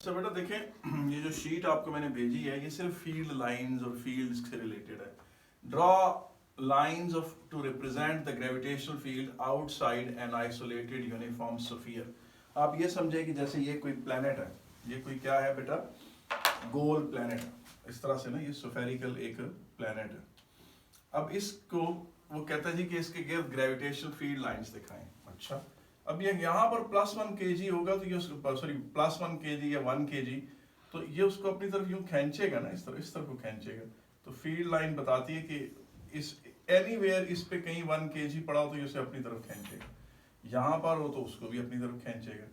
तो बेटा देखें, ये जो शीट आपको मैंने भेजी है ये सिर्फ फील्ड लाइंस और फील्ड्स से रिलेटेड है। Draw lines of to represent the gravitational field outside an isolated uniform sphere. आप ये समझे कि जैसे ये कोई प्लेनेट है, ये कोई क्या है बेटा, गोल प्लेनेट है। इस तरह से ना ये स्फेरिकल एक प्लेनेट है। अब इसको वो कहता है जी कि इसके गिर्द ग्रेविटेशनल फील्ड लाइंस दिखाएं। अच्छा, अब ये यहाँ पर +1 kg होगा तो ये उसको +1 kg या 1 kg, तो ये उसको अपनी तरफ यूं खींचेगा ना, इस तरफ को खींचेगा। तो फील्ड लाइन बताती है कि इस एनीवेयर इस पे कहीं 1 kg पड़ा हो तो ये उसे अपनी तरफ खींचेगा। यहाँ पर हो तो उसको भी अपनी तरफ खींचेगा,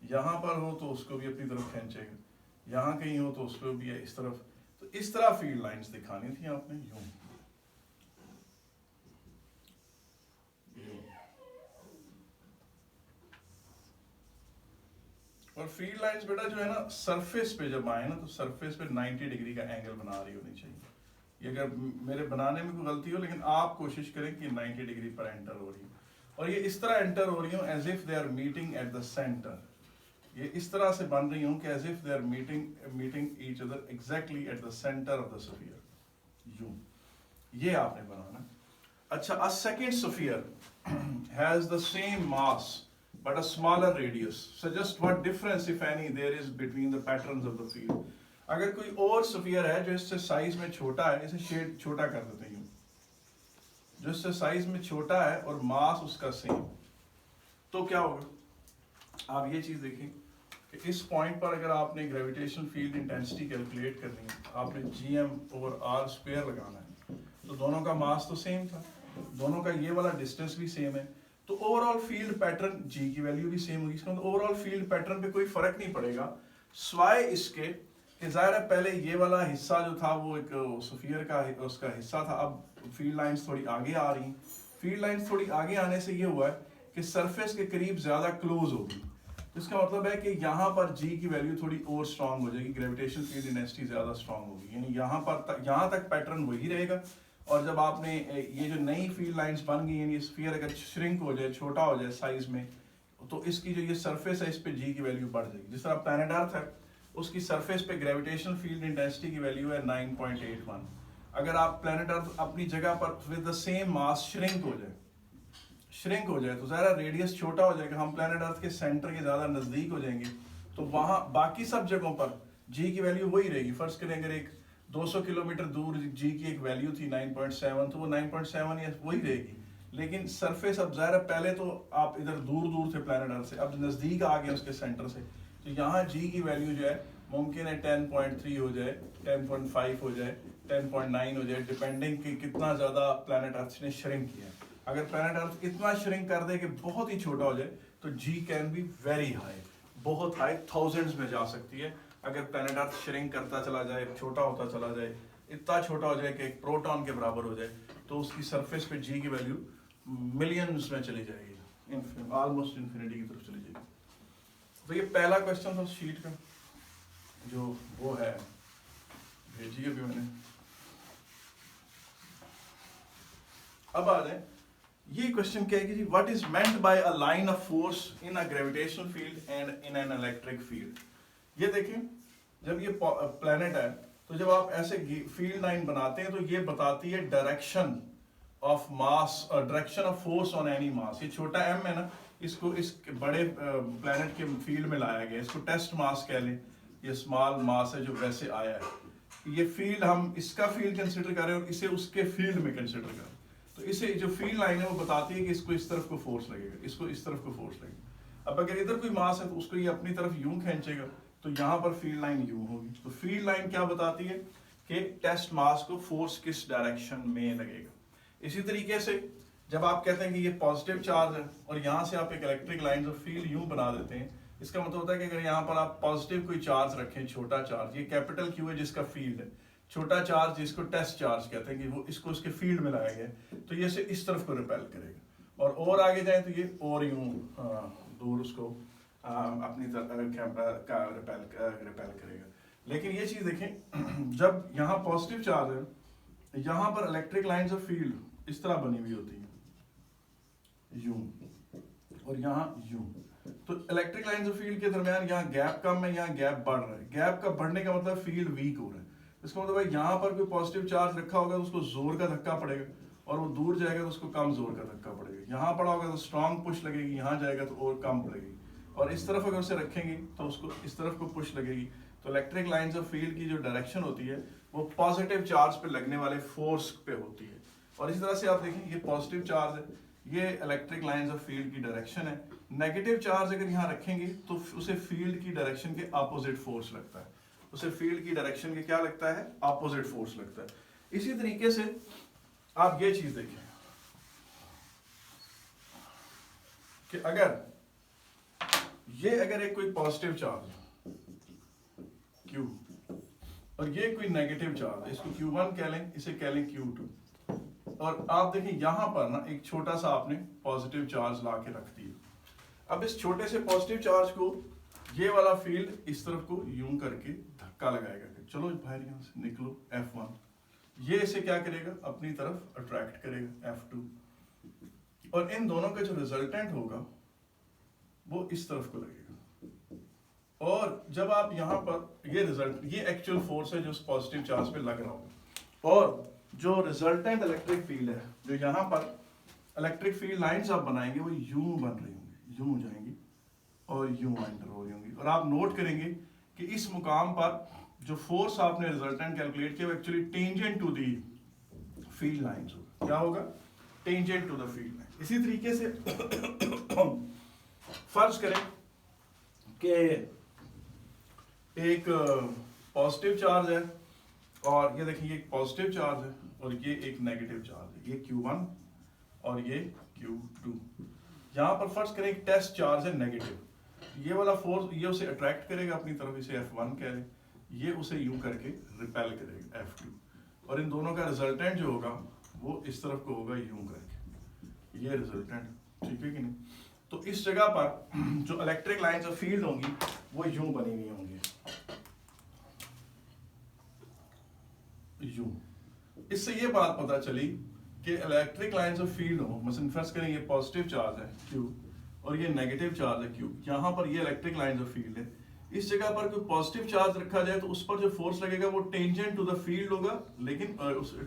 यहाँ पर हो तो उसको भी अपनी तरफ खींचेगा, यहाँ कहीं हो तो उसको भी है इस तरफ। तो इस तरह फील्ड लाइंस दिखानी थी आपने, यूं और फील्ड लाइंस बेटा जो है ना सरफेस पे जब आए ना तो सरफेस पे 90 डिग्री का एंगल बना रही होनी चाहिए। ये अगर मेरे बनाने में कोई गलती हो, लेकिन आप कोशिश करें कि 90 डिग्री पर एंटर हो रही हो, और ये इस तरह एंटर हो रही हो as if they are meeting at the centre. ये इस तरह से बन रही हूँ कि as if they are meeting each other exactly at the centre of the sphere. यूं ये आपने बनाना। अच्छा, a second sphere has the same mass but a smaller radius. Suggest what difference, if any, there is between the patterns of the field. अगर कोई और sphere है जो इससे साइज में छोटा है, इसे शेड छोटा कर देते हैं, जो इससे साइज में छोटा है और मास उसका सेम, तो क्या होगा। आप ये चीज देखें कि इस पॉइंट पर अगर आपने ग्रेविटेशनल फील्ड इंटेंसिटी कैलकुलेट करनी है, आपने Gm/r² लगाना है, तो दोनों का मास तो सेम था, दोनों का ये वाला डिस्टेंस भी सेम है, तो ओवरऑल फील्ड पैटर्न G की वैल्यू भी सेम होगी। इसका मतलब ओवरऑल फील्ड पैटर्न पे कोई फर्क नहीं पड़ेगा, स्वाय इसके कि जाहिर है पहले ये वाला हिस्सा जो था वो एक स्फीयर का उसका हिस्सा था। अब फील्ड लाइंस थोड़ी आगे आ रही, फील्ड लाइंस थोड़ी आगे आने से ये हुआ है कि सरफेस के करीब ज्यादा क्लोज होगी। इसका मतलब है कि यहाँ पर G की वैल्यू थोड़ी और स्ट्रांग हो जाएगी, ग्रेविटेशनल फील्ड इंटेंसिटी ज्यादा स्ट्रांग होगी, यानी यहाँ तक पैटर्न वही रहेगा। और जब आपने ये जो नई फील्ड लाइंस बन गई, यानी स्फीयर अगर श्रिंक हो जाए, छोटा हो जाए साइज में, तो इसकी जो ये सरफेस है इस पे G की वैल्यू बढ़ जाएगी। जिस तरह प्लैनेट अर्थ है उसकी सरफेस पे ग्रेविटेशनल फील्ड इंटेंसिटी की वैल्यू है 9.81। अगर आप प्लैनेट अर्थ अपनी जगह पर with the same mass shrink हो जाए तो ज़रा रेडियस छोटा हो जाएगा, हम प्लैनेट अर्थ के सेंटर के ज़्यादा नज़दीक हो जाएंगे, तो वहाँ बाकी सब जगहों पर G की वैल्यू वही रहेगी। फर्ज करें अगर एक 200 किलोमीटर दूर G की एक वैल्यू थी 9.7, तो वो 9.7 या वही रहेगी। लेकिन सरफेस अब ज़ाहिर पहले तो आप इधर दूर थे प्लैनेट अर्थ से, अब नज़दीक आ गए उसके सेंटर से, तो यहाँ G की वैल्यू जो है मुमकिन है 10.3 हो जाए, 10.5 हो जाए, 10.9 हो जाए, डिपेंडिंग कि कितना ज़्यादा प्लैनेट अर्थ ने श्रिंक किया है। अगर प्लैनेट अर्थ इतना श्रिंक कर दे कि बहुत ही छोटा हो जाए तो G can be very high, बहुत हाई, थाउजेंड्स में जा सकती है। अगर प्लैनेट अर्थ श्रिंक करता चला जाए, छोटा होता चला जाए, इतना छोटा हो जाए कि एक प्रोटॉन के बराबर हो जाए, तो उसकी सरफेस पे G की वैल्यू मिलियंस में चली जाएगी, ऑलमोस्ट इन्फिनिटी की तरफ चली जाएगी। तो ये पहला क्वेश्चन था शीट का, जो वो है भेजी अभी मैंने। अब आ जाए, ये क्वेश्चन क्या है कि जी what is meant by a line of force in a gravitational field and in an electric field. ये देखिए, जब ये प्लैनेट है तो जब आप ऐसे फील्ड लाइन बनाते हैं तो ये बताती है direction of mass, direction of force on any mass. ये छोटा m है ना, इसको इस बड़े प्लैनेट के फील्ड में लाया गया, इसको टेस्ट मास कह लें, ये स्मॉल मास है जो वैसे आया है। ये फील्ड हम इसका फील्ड कंसिडर कर रहे हैं और इसे उसके फील्ड में कंसिडर कर रहे हैं, तो इसे जो फील्ड लाइन है वो बताती है कि इसको इस तरफ को फोर्स लगेगा, इसको इस तरफ को फोर्स लगेगा। अब अगर इधर कोई मास है तो उसको ये अपनी तरफ यूं खींचेगा, तो यहाँ पर फील्ड लाइन यूं होगी। तो फील्ड लाइन क्या बताती है कि टेस्ट मास को फोर्स किस डायरेक्शन में लगेगा। इसी तरीके से जब आप कहते हैं कि ये पॉजिटिव चार्ज है और यहाँ से आप एक इलेक्ट्रिक लाइन जो फील्ड यूं बना देते हैं, इसका मतलब होता है कि अगर यहाँ पर आप पॉजिटिव कोई चार्ज रखें, छोटा चार्ज, ये कैपिटल Q है जिसका फील्ड है, छोटा चार्ज जिसको टेस्ट चार्ज कहते हैं कि वो इसको इसके फील्ड में लाया गया, तो ये से इस तरफ को रिपेल करेगा, और आगे जाए तो ये और यूं दूर उसको अपनी तरफ रिपेल करेगा। लेकिन ये चीज देखें, जब यहाँ पॉजिटिव चार्ज है, यहाँ पर इलेक्ट्रिक लाइंस ऑफ फील्ड इस तरह बनी हुई होती है यूं, और यहाँ यूं, तो इलेक्ट्रिक लाइंस ऑफ फील्ड के दरमियान यहाँ गैप कम है, यहाँ गैप बढ़ रहा है। गैप का बढ़ने का मतलब फील्ड वीक हो रहा है। इसका मतलब भाई यहाँ पर कोई पॉजिटिव चार्ज रखा होगा तो उसको जोर का धक्का पड़ेगा, और वो दूर जाएगा तो उसको कम जोर का धक्का पड़ेगा। यहाँ पड़ा होगा तो स्ट्रॉन्ग पुश लगेगी, यहाँ जाएगा तो और कम पड़ेगी, और इस तरफ अगर उसे रखेंगे तो उसको इस तरफ को पुश लगेगी। तो इलेक्ट्रिक लाइंस ऑफ फील्ड की जो डायरेक्शन होती है वो पॉजिटिव चार्ज पे लगने वाले फोर्स पे होती है। और इस तरह से आप देखें ये पॉजिटिव चार्ज है, ये इलेक्ट्रिक लाइंस ऑफ फील्ड की डायरेक्शन है। नेगेटिव चार्ज अगर यहाँ रखेंगे तो उसे फील्ड की डायरेक्शन के अपोजिट फोर्स लगता है, उसे फील्ड की डायरेक्शन के क्या लगता है, अपोजिट फोर्स लगता है। इसी तरीके से आप ये चीज देखें कि अगर एक कोई पॉजिटिव चार्ज Q और ये कोई नेगेटिव चार्ज है, इसको Q1 कह लें, इसे कह लें Q2, और आप देखें यहां पर ना एक छोटा सा आपने पॉजिटिव चार्ज ला के रख दिया। अब इस छोटे से पॉजिटिव चार्ज को ये वाला फील्ड इस तरफ को यूं करके धक्का लगाएगा कि चलो बाहर यहां से निकलो F1, ये इसे क्या करेगा, अपनी तरफ अट्रैक्ट करेगा F2, और इन दोनों का जो रिजल्टेंट होगा वो इस तरफ को लगेगा। और जब आप यहाँ पर ये एक्चुअल फोर्स है जो उस पॉजिटिव चार्ज पे लग रहा होगा, और जो रिजल्टेंट इलेक्ट्रिक फील्ड है, जो यहाँ पर इलेक्ट्रिक फील्ड लाइंस आप बनाएंगे वो यूं बन रही होंगी, यूं जाएंगी और यूं एंटर हो रही होंगी। और आप नोट करेंगे कि इस मुकाम पर जो फोर्स आपने रिजल्टेंट कैलकुलेट किया वो actually tangent to the field lines होगा। क्या होगा, tangent to the field line. इसी तरीके से फर्ज करें कि एक पॉजिटिव चार्ज है, और ये देखिए एक पॉजिटिव चार्ज है और ये एक नेगेटिव चार्ज है, ये Q1 और ये Q2। यहाँ पर फर्ज करें एक टेस्ट चार्ज है नेगेटिव, ये वाला फोर्स ये उसे अट्रैक्ट करेगा अपनी तरफ, इसे F1 कह लें, ये उसे यूं करके रिपेल करेगा F2, और इन दोनों का रिजल्टेंट जो होगा वो इस तरफ को होगा यूं करके, ये रिजल्टेंट, ठीक है कि नहीं। तो इस जगह पर जो इलेक्ट्रिक लाइंस ऑफ फील्ड होंगी वो यूं बनी हुई होंगी, यूं। इससे ये बात पता चली कि इलेक्ट्रिक लाइंस ऑफ फील्ड हो, मसलन फर्स्ट करें ये पॉजिटिव चार्ज है Q और ये नेगेटिव चार्ज है Q, यहाँ पर ये इलेक्ट्रिक लाइंस ऑफ फील्ड है। इस जगह पर कोई पॉजिटिव चार्ज रखा जाए तो उस पर जो फोर्स लगेगा वो टेंजेंट टू द फील्ड होगा, लेकिन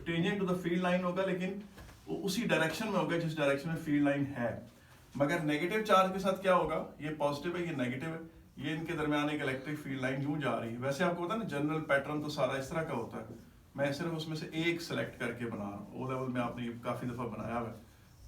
tangent to the field line होगा, लेकिन वो उसी डायरेक्शन में होगा जिस डायरेक्शन में फील्ड लाइन है। मगर नेगेटिव चार्ज के साथ क्या होगा, ये पॉजिटिव है ये नेगेटिव है, ये इनके दरमियान एक इलेक्ट्रिक फील्ड लाइन यूं जा रही है। वैसे आपको पता है ना जनरल पैटर्न तो सारा इस तरह का होता है, मैं सिर्फ उसमें से एक सेलेक्ट करके बना रहा हूँ। ओ लेवल में आपने ये काफ़ी दफ़ा बनाया हुआ है,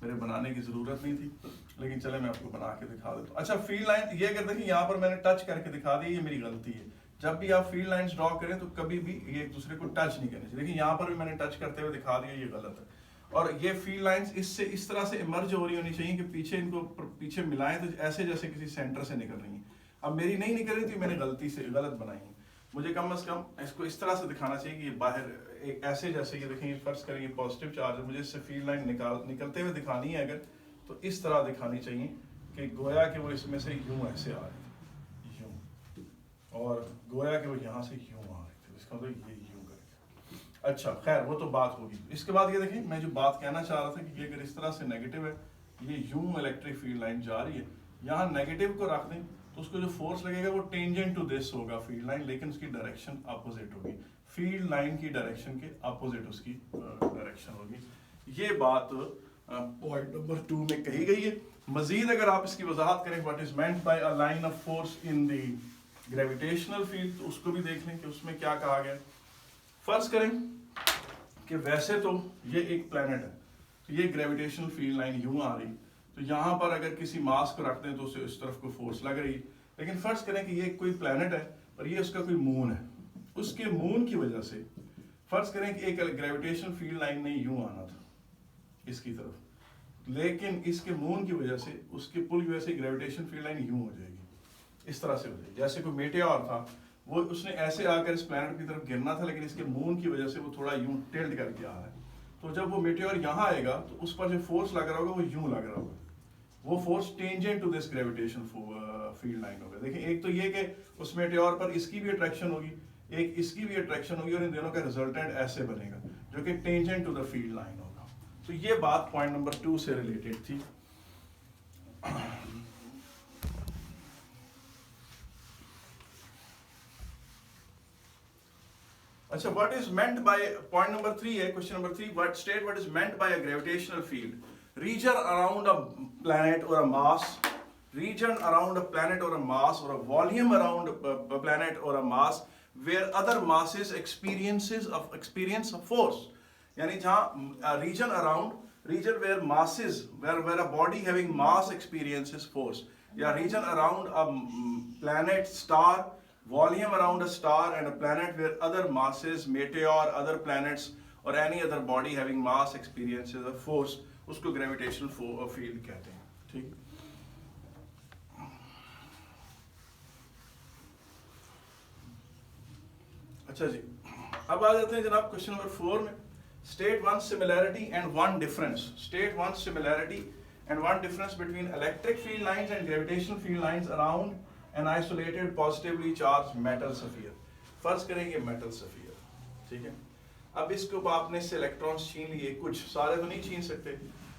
मेरे बनाने की ज़रूरत नहीं थी, लेकिन चले मैं आपको बना के दिखा देता हूँ। अच्छा फील्ड लाइन ये अगर देखिए यहाँ पर मैंने टच करके दिखा दी, ये मेरी गलती है। जब भी आप फील्ड लाइंस ड्रॉ करें तो कभी भी ये एक दूसरे को टच नहीं करनी चाहिए। देखिए यहाँ पर भी मैंने टच करते हुए दिखा दिया, ये गलत है। और ये फील्ड लाइंस इससे इस तरह से इमर्ज हो रही होनी चाहिए कि पीछे इनको पीछे मिलाएं तो ऐसे जैसे किसी सेंटर से निकल रही हैं। अब मेरी नहीं निकल रही थी, मैंने गलती से गलत बनाई है। मुझे कम से कम इसको इस तरह से दिखाना चाहिए कि ये बाहर एक ऐसे जैसे ये देखें, फर्स्ट करेंगे पॉजिटिव चार्ज है, मुझे इससे फील्ड लाइन निकलते हुए दिखानी है अगर, तो इस तरह दिखानी चाहिए कि गोया कि वो इसमें से यूं ऐसे आ रहे थे, यूं, और गोया कि वो यहाँ से यूं आ रहे थे, इसका मतलब ये यूं करके। अच्छा खैर वो तो बात होगी। इसके बाद ये देखें, मैं जो बात कहना चाह रहा था कि ये अगर इस तरह से नेगेटिव है, ये यूं इलेक्ट्रिक फील्ड लाइन जा रही है, यहाँ नेगेटिव को रख दें तो उसको जो फोर्स लगेगा वो टेंजेंट टू दिस होगा फील्ड लाइन, लेकिन उसकी डायरेक्शन अपोजिट होगी, फील्ड लाइन की डायरेक्शन के अपोजिट उसकी डायरेक्शन होगी। ये बात पॉइंट नंबर 2 में कही गई है। मजीद अगर आप इसकी वजाहत करें what is meant by a line of force in the gravitational field, तो उसको भी देख लें कि उसमें क्या कहा गया। फर्ज करें कि वैसे तो ये एक प्लैनेट है, तो ये ग्रेविटेशनल फील्ड लाइन यूं आ रही, तो यहाँ पर अगर किसी मास को रखते हैं तो उसे इस तरफ को फोर्स लग रही है। लेकिन फर्ज करें कि ये कोई प्लैनेट है और ये उसका कोई मून है, उसके मून की वजह से फर्ज करें कि एक ग्रेविटेशनल फील्ड लाइन ने यूं आना था इसकी तरफ, लेकिन इसके मून की वजह से उसके पुल की वजह से ग्रेविटेशन फील्ड लाइन यूं हो जाएगी, इस तरह से हो जाएगी। जैसे कोई मेटेओर था, वो उसने ऐसे आकर इस प्लैनेट की तरफ गिरना था, लेकिन इसके मून की वजह से वो थोड़ा यूं टिल्ट करके आ रहा है। तो जब वो मेटेओर यहाँ आएगा तो उस पर जो फोर्स लग रहा होगा वो यूं लग रहा होगा, वो force tangent to this gravitation field line होगा। देखिए एक तो ये कि उस मेटेओर पर इसकी भी अट्रैक्शन होगी, एक इसकी भी अट्रैक्शन होगी, और इन दोनों का रिजल्टेंट ऐसे बनेगा जो कि tangent to the field line होगा। तो ये बात पॉइंट नंबर 2 से रिलेटेड थी। अच्छा, what is meant by, point number 3 है, question number 3, what is meant by a gravitational field? Region around a planet or a mass, region around a planet or a mass, or a volume around a planet or a mass where other masses experience a force. यानी जहाँ region around, region where masses, where a body having mass experiences force, या region around a planet, star, volume around a star and a planet where other masses, meteor, other planets or any other body having mass experiences a force, उसको gravitational field कहते हैं. ठीक. अच्छा जी, अब आ जाते हैं जनाब क्वेश्चन नंबर 4 में. State one similarity and one difference. State one similarity and one difference between electric field lines and gravitational field lines around an isolated positively charged metal sphere. फर्ज करेंगे मेटल स्फीयर, ठीक है. अब इसके ऊपर आपने से इलेक्ट्रॉन्स छीन लिए, कुछ सारे तो नहीं छीन सकते,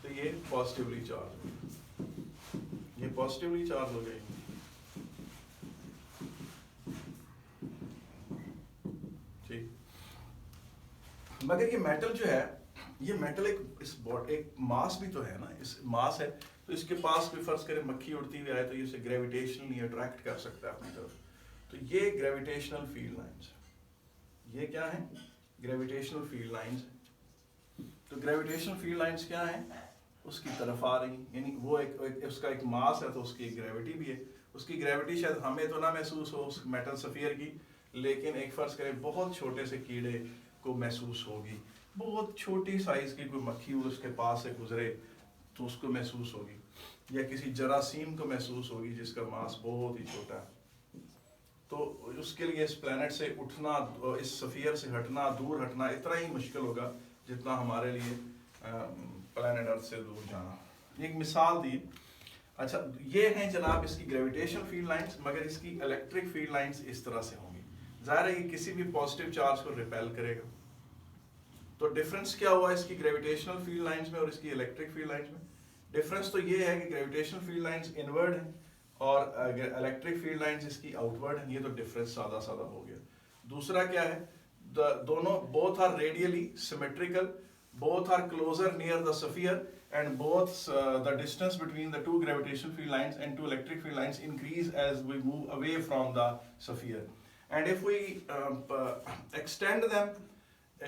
तो ये पॉजिटिवली चार्ज, ये पॉजिटिवली चार्ज हो गए. ठीक. मगर ये मेटल जो है, ये मेटल एक मास भी तो है ना, इस मास है, तो इसके पास भी फर्ज करें मक्खी उड़ती हुई आए तो ये इसे ग्रेविटेशनली अट्रैक्ट कर सकता है अपनी तरफ. तो ये ग्रेविटेशनल फील्ड लाइंस, ये क्या है, ग्रेविटेशनल फील्ड लाइंस. तो ग्रेविटेशनल फील्ड लाइंस क्या है, उसकी तरफ आ रही, यानी वो एक उसका एक मास है तो उसकी एक ग्रेविटी भी है. उसकी ग्रेविटी शायद हमें तो ना महसूस हो उस मेटल स्फीयर की, लेकिन एक फर्ज करें बहुत छोटे से कीड़े को महसूस होगी, बहुत छोटी साइज की कोई मक्खी उसके पास से गुजरे तो उसको महसूस होगी, या किसी जरासीम को महसूस होगी जिसका मास बहुत ही छोटा है. तो उसके लिए इस प्लेनेट से उठना, इस स्फीयर से हटना, दूर हटना इतना ही मुश्किल होगा जितना हमारे लिए प्लेनेट अर्थ से दूर जाना. एक मिसाल दी. अच्छा, ये हैं जनाब इसकी ग्रेविटेशनल फील्ड लाइंस, मगर इसकी इलेक्ट्रिक फील्ड लाइंस इस तरह से होंगी. जाहिर है कि किसी भी पॉजिटिव चार्ज को रिपेल करेगा. तो डिफरेंस क्या हुआ इसकी ग्रेविटेशनल फील्ड लाइंस में और इसकी इलेक्ट्रिक फील्ड लाइंस में? डिफरेंस तो ये है कि ग्रेविटेशनल फील्ड लाइंस इनवर्ड है और इलेक्ट्रिक फील्ड लाइंस इसकी आउटवर्ड है. ये तो डिफरेंस सादा सादा हो गया. दूसरा क्या है, दोनों both are radially symmetrical, both are closer near the sphere, and both the distance between the two gravitational field lines and two electric field lines increase as we move away from the sphere. And if we extend them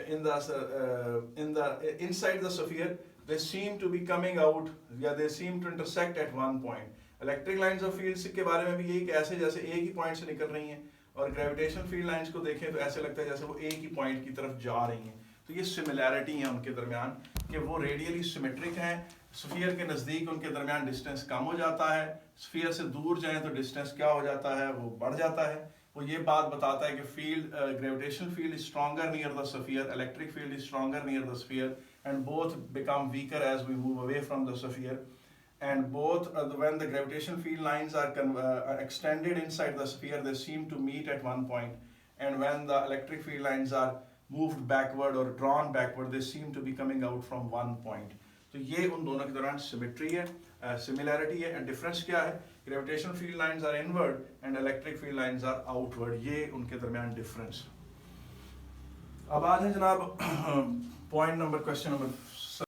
in the inside the sphere, they seem to be coming out, they seem to intersect at one point. Electric lines of fields के बारे में भी यही कि ऐसे जैसे एक ही point से निकल रही हैं, और ग्रेविटेशनल फील्ड लाइंस को देखें तो ऐसे लगता है जैसे वो एक ही पॉइंट की तरफ जा रही हैं. तो ये सिमिलैरिटी है उनके दरमियान कि वो रेडियली सिमेट्रिक हैं. स्फीयर के नज़दीक उनके दरमियान डिस्टेंस कम हो जाता है, स्फीयर से दूर जाएं तो डिस्टेंस क्या हो जाता है, वो बढ़ जाता है. वो ये बात बताता है कि field gravitational field is stronger near the sphere, electric field is stronger near the sphere, and both become weaker as we move away from the sphere. And both when the gravitational field lines are extended inside the sphere, they seem to meet at one point, and when the electric field lines are moved backward or drawn backward, they seem to be coming out from one point. तो ये उन दोनों के दौरान symmetry है, similarity है. And difference क्या है, gravitational field lines are inward and electric field lines are outward. ये उनके दरमियान डिफरेंस. अब आ जाए जनाब पॉइंट नंबर, क्वेश्चन नंबर